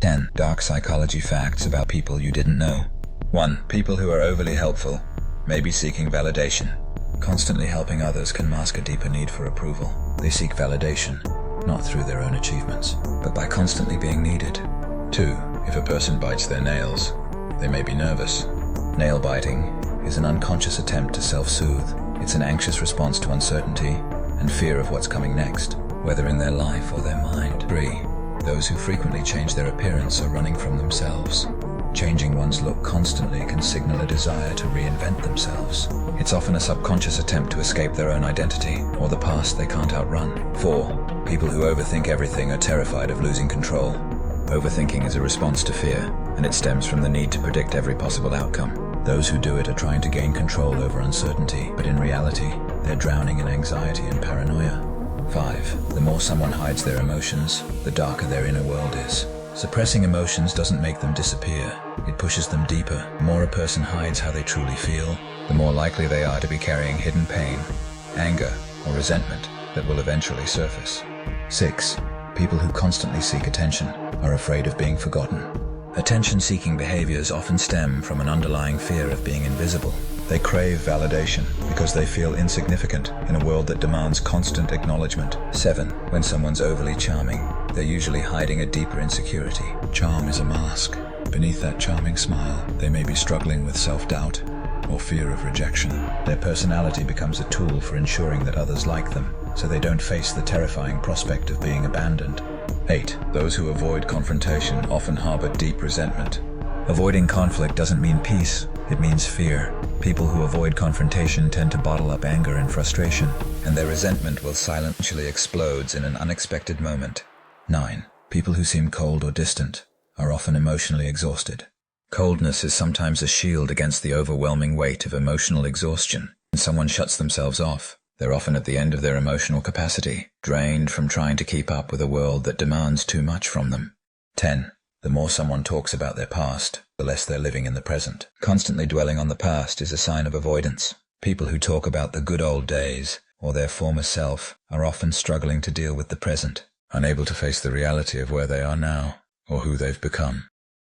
10. Dark psychology facts about people you didn't know. 1. People who are overly helpful, maybe seeking validation. Constantly helping others can mask a deeper need for approval. They seek validation, not through their own achievements, but by constantly being needed. 2. If a person bites their nails, they may be nervous. Nail biting is an unconscious attempt to self-soothe. It's an anxious response to uncertainty and fear of what's coming next, whether in their life or their mind. 3. Those who frequently change their appearance are running from themselves. Changing one's look constantly can signal a desire to reinvent themselves. It's often a subconscious attempt to escape their own identity or the past they can't outrun. 4. People who overthink everything are terrified of losing control. Overthinking is a response to fear, and it stems from the need to predict every possible outcome. Those who do it are trying to gain control over uncertainty, but in reality, they're drowning in anxiety and paranoia. 5. The more someone hides their emotions, the darker their inner world is. Suppressing emotions doesn't make them disappear. It pushes them deeper. The more a person hides how they truly feel, the more likely they are to be carrying hidden pain, anger, or resentment that will eventually surface. 6. People who constantly seek attention are afraid of being forgotten. Attention-seeking behaviors often stem from an underlying fear of being invisible. They crave validation because they feel insignificant in a world that demands constant acknowledgement. 7. When someone's overly charming, they're usually hiding a deeper insecurity. Charm is a mask. Beneath that charming smile, they may be struggling with self-doubt or fear of rejection. Their personality becomes a tool for ensuring that others like them, so they don't face the terrifying prospect of being abandoned. 8. Those who avoid confrontation often harbor deep resentment. Avoiding conflict doesn't mean peace, it means fear. People who avoid confrontation tend to bottle up anger and frustration, and their resentment will silently explode in an unexpected moment. 9. People who seem cold or distant are often emotionally exhausted. Coldness is sometimes a shield against the overwhelming weight of emotional exhaustion. When someone shuts themselves off, they're often at the end of their emotional capacity, drained from trying to keep up with a world that demands too much from them. 10. The more someone talks about their past, the less they're living in the present. Constantly dwelling on the past is a sign of avoidance. People who talk about the good old days or their former self are often struggling to deal with the present, unable to face the reality of where they are now or who they've become.